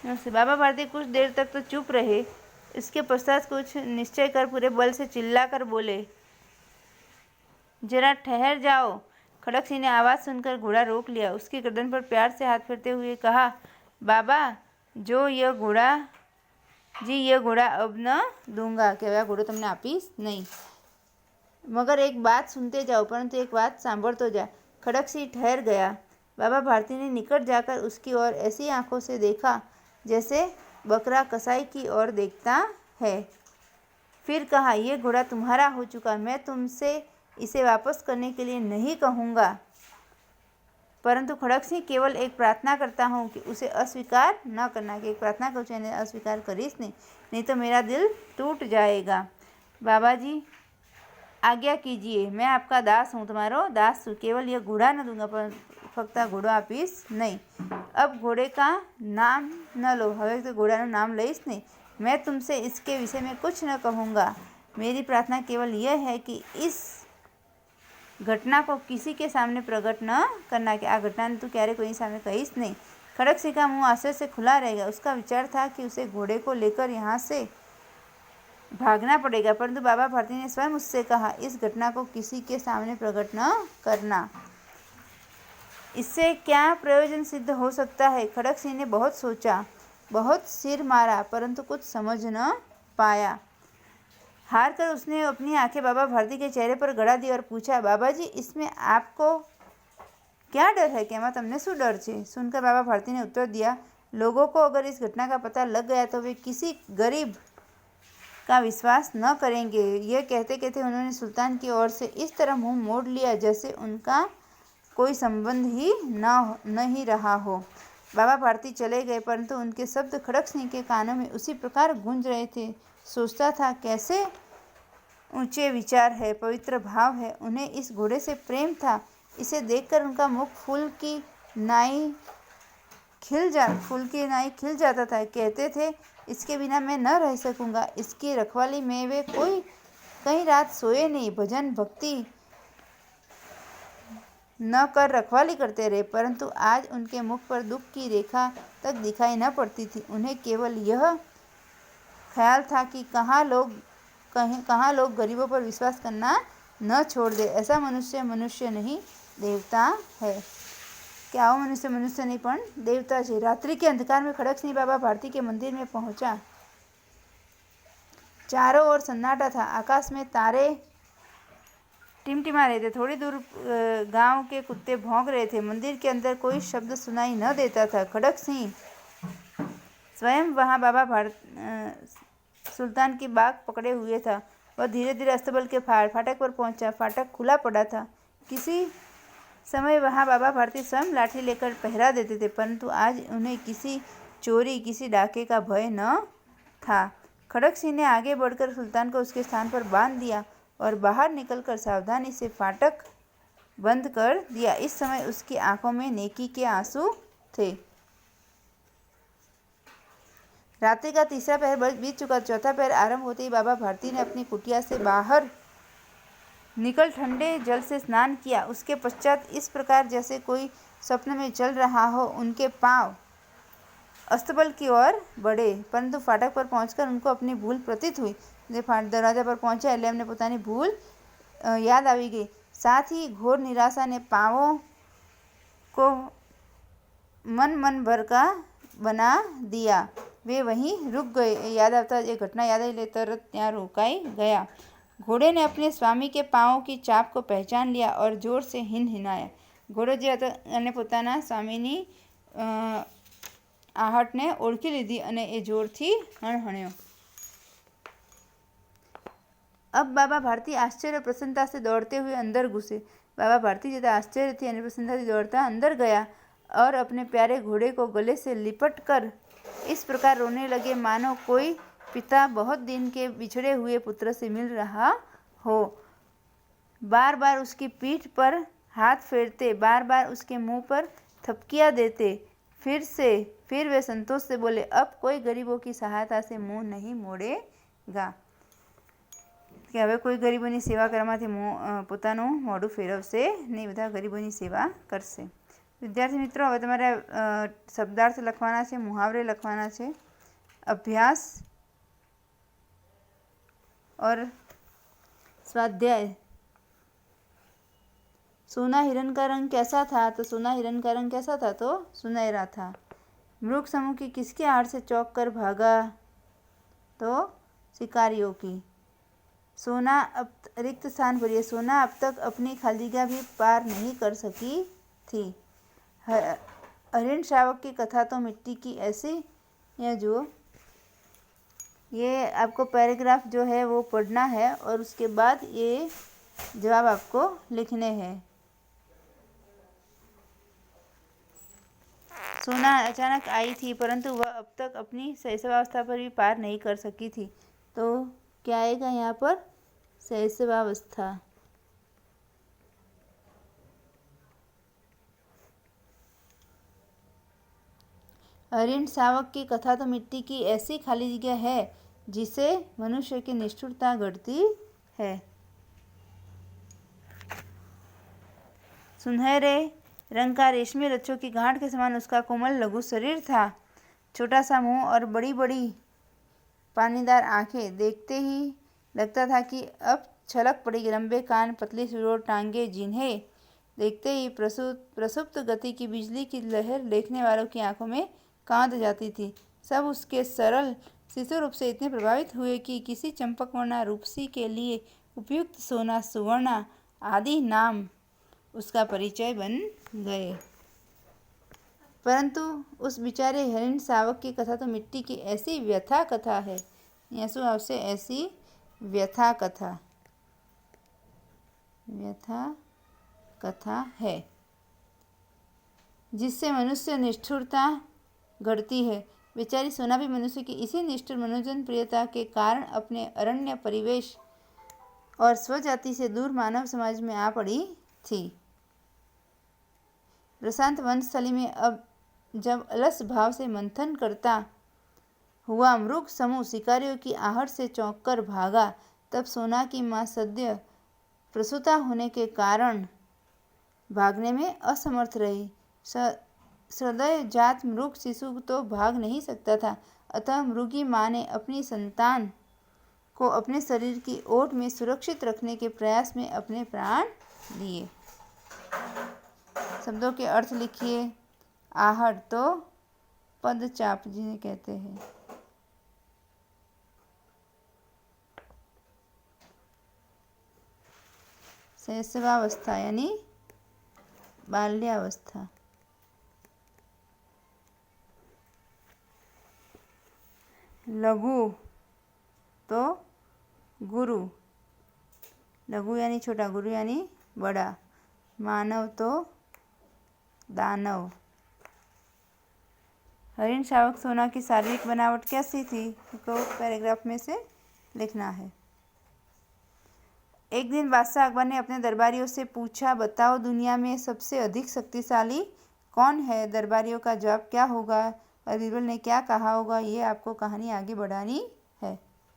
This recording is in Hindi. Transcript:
से बाबा भारती कुछ देर तक तो चुप रहे। इसके पश्चात कुछ निश्चय कर पूरे बल से चिल्लाकर बोले, जरा ठहर जाओ। खड़क सिंह ने आवाज़ सुनकर घोड़ा रोक लिया। उसकी गर्दन पर प्यार से हाथ फेरते हुए कहा, बाबा ये घोड़ा अब न दूंगा। क्या घोड़ो તમને આપીશ नहीं, मगर एक बात सुनते जाओ, परंतु एक बात सांभर तो जा। खड़क सिंह ठहर गया। बाबा भारती ने निकट जाकर उसकी ओर ऐसी आंखों से देखा जैसे बकरा कसाई की ओर देखता है। फिर कहा, यह घोड़ा तुम्हारा हो चुका। मैं तुमसे इसे वापस करने के लिए नहीं कहूँगा, परंतु खड़क सिंह केवल एक प्रार्थना करता हूँ कि उसे अस्वीकार न करना। कि एक प्रार्थना करूँ छे अस्वीकार करीश नहीं तो मेरा दिल टूट जाएगा। बाबा जी आज्ञा कीजिए, मैं आपका दास हूँ, तुम्हारो दास हूँ। केवल यह घोड़ा न दूंगा, पर फक्त घोड़ो आपीश नहीं। अब घोड़े का नाम न लो। हवे तो घोड़ा नाम लईश नहीं। मैं तुमसे इसके विषय में कुछ न कहूँगा। मेरी प्रार्थना केवल यह है कि इस घटना को किसी के सामने प्रकट न करना। कि आ घटना तू क्यारे कोई सामने कहीश नहीं। खड़क सिंह का मुँह आश्चर्य से खुला रहेगा। उसका विचार था कि उसे घोड़े को लेकर यहाँ से भागना पड़ेगा, परंतु बाबा भारती ने स्वयं उससे कहा, इस घटना को किसी के सामने प्रकट न करना। इससे क्या प्रयोजन सिद्ध हो सकता है? खड़क सिंह ने बहुत सोचा, बहुत सिर मारा, परंतु कुछ समझ न पाया। हार कर उसने अपनी आंखें बाबा भारती के चेहरे पर गड़ा दी और पूछा, बाबा जी इसमें आपको क्या डर है? क्या तमने शू डर छे? सुनकर बाबा भारती ने उत्तर दिया, लोगों को अगर इस घटना का पता लग गया तो वे किसी गरीब का विश्वास न करेंगे। यह कहते कहते उन्होंने सुल्तान की ओर से इस तरह मुंह मोड़ लिया जैसे उनका कोई संबंध ही नहीं रहा हो। बाबा भारती चले गए, परंतु उनके शब्द खड़क सिंह के कानों में उसी प्रकार गूंज रहे थे। सोचता था, कैसे ऊंचे विचार है, पवित्र भाव है। उन्हें इस घोड़े से प्रेम था। इसे देखकर उनका मुख फूल की नाई खिल जाता था। कहते थे, इसके बिना मैं न रह सकूंगा। इसकी रखवाली में वे कई रात सोए नहीं, भजन भक्ति न कर रखवाली करते रहे, परंतु आज उनके मुख पर दुख की रेखा तक दिखाई न पड़ती थी। उन्हें केवल यह ख्याल था कि कहाँ लोग गरीबों पर विश्वास करना न छोड़ दे। ऐसा मनुष्य नहीं, देवता है। क्या वो मनुष्य नहीं पण देवता है। रात्रि के अंधकार में खड़क सिंह बाबा भारती के मंदिर में पहुंचा। चारों ओर सन्नाटा था। आकाश में तारे टिमटिमा रहे थे। थोड़ी दूर गांव के कुत्ते भौंक रहे थे। मंदिर के अंदर कोई शब्द सुनाई न देता था। खड़क सिंह स्वयं वहां सुल्तान की बाग पकड़े हुए था। वह धीरे धीरे अस्तबल के फाटक पर पहुंचा। फाटक खुला पड़ा था। किसी समय वहां बाबा भारती स्वयं लाठी लेकर पहरा देते थे, परंतु आज उन्हें किसी चोरी, किसी डाके का भय न था। खड़क सिंह ने आगे बढ़कर सुल्तान को उसके स्थान पर बांध दिया और बाहर निकलकर सावधानी से फाटक बंद कर दिया। इस समय उसकी आंखों में नेकी के आंसू थे। रात्रि का तीसरा पहर बीत चुका। चौथा पहर आरंभ होते ही बाबा भारती ने अपनी कुटिया से बाहर निकल ठंडे जल से स्नान किया। उसके पश्चात इस प्रकार जैसे कोई स्वप्न में चल रहा हो, उनके पांव अस्तबल की ओर बढ़े, परंतु फाटक पर पहुंचकर उनको अपनी भूल प्रतीत हुई। दरवाजा पर पहुंचा એટલે એમને પોતાની ભૂલ याद આવી गई। साथ ही घोर निराशा ने पांवों को मन भर का बना दिया। वे वहीं रुक गए। याद आता ये घटना याद आई तरत ત્યાં रोकाई गया। घोड़े ने अपने स्वामी के पांवों की चाप को पहचान लिया और जोर से हिनहिनाया। घोड़ो जे હતો એને પોતાના સ્વામીની आहटने ओळखी लीधी અને એ जोरथी हणहण्यो। अब बाबा भारती आश्चर्य और प्रसन्नता से दौड़ते हुए अंदर घुसे। बाबा भारती जता आश्चर्य थी और प्रसन्नता से दौड़ता अंदर गया और अपने प्यारे घोड़े को गले से लिपट कर इस प्रकार रोने लगे मानो कोई पिता बहुत दिन के बिछड़े हुए पुत्र से मिल रहा हो। बार बार उसकी पीठ पर हाथ फेरते, बार बार उसके मुंह पर थपकियां देते। फिर वे संतोष से बोले, अब कोई गरीबों की सहायता से मुंह नहीं मोड़ेगा। कि हवे कोई गरीबों की सेवा करवामांथी पोतानुं मोढुं फेरवशे नहीं, बधा गरीबों की सेवा करशे। વિદ્યાર્થી મિત્રો, હવે તમારે શબ્દાર્થ લખવાના છે, મુહાવરે લખવાના છે, અભ્યાસ और स्वाध्याय। सोना हिरण का रंग कैसा था? तो सोना हिरण का रंग कैसा था? तो सुनहरा था। मृग समूह की किसके आड़ से चौंक कर भागा? तो शिकारियों की। सोना अब रिक्त स्थान भरिए। सोना अब तक अपनी खाली जगह भी पार नहीं कर सकी थी। हरिण शावक की कथा तो मिट्टी की ऐसी। यह जो ये आपको पैराग्राफ जो है वो पढ़ना है और उसके बाद ये जवाब आपको लिखने हैं। सोना अचानक आई थी परंतु वह अब तक अपनी शैशवावस्था पर भी पार नहीं कर सकी थी। तो क्या आएगा यहाँ पर? शैशवावस्था। हरिण शावक की कथा तो मिट्टी की ऐसी खाली जगह है जिसे मनुष्य की निष्ठुरता घटती है। सुनहरे रंग का रेशमी रच्छों की गांठ के समान उसका कोमल लघु शरीर था। छोटा सा मुंह और बड़ी बड़ी पानीदार आंखें। देखते ही लगता था कि अब छलक पड़ेगी। लंबे कान, पतली सुडौल टांगें जिन्हें देखते ही प्रसुप्त गति की बिजली की लहर देखने वालों की आंखों में कांद जाती थी। सब उसके सरल शिशु रूप से इतने प्रभावित हुए कि किसी चंपकवर्णा रूपसी के लिए उपयुक्त सोना, सुवर्णा आदि नाम उसका परिचय बन गए। परंतु उस बेचारे हरिण शावक की कथा तो मिट्टी की ऐसी व्यथा कथा है। यहाँ શું આવશે? ऐसी व्यथा कथा। व्यथा कथा है जिससे मनुष्य निष्ठुरता घटती है। बेचारी सोना भी मनुष्य की इसी निष्ठुर मनोजन प्रियता के कारण अपने अरण्य परिवेश और स्वजाति से दूर मानव समाज में आ पड़ी थी। प्रशांत वनस्थली में अब जब अलस भाव से मंथन करता हुआ मृग समूह शिकारियों की आहट से चौंक कर भागा, तब सोना की मां सद्य प्रसूता होने के कारण भागने में असमर्थ रही। सदय जात मृग शिशु तो भाग नहीं सकता था, अतः मृगी मां ने अपनी संतान को अपने शरीर की ओट में सुरक्षित रखने के प्रयास में अपने प्राण दिए। शब्दों के अर्थ लिखिए। आहट तो पदचाप जिन्हें कहते हैं। शैशवावस्था यानी बाल्यावस्था। लघु तो गुरु। लघु यानी छोटा, गुरु यानी बड़ा। मानव तो दानव। हरिण शावक सोना की शारीरिक बनावट कैसी थी? तो पैराग्राफ में से लिखना है। एक दिन बादशाह अकबर ने अपने दरबारियों से पूछा, बताओ दुनिया में सबसे अधिक शक्तिशाली कौन है? दरबारियों का जवाब क्या होगा और बीरबल ने क्या कहा होगा, ये आपको कहानी आगे बढ़ानी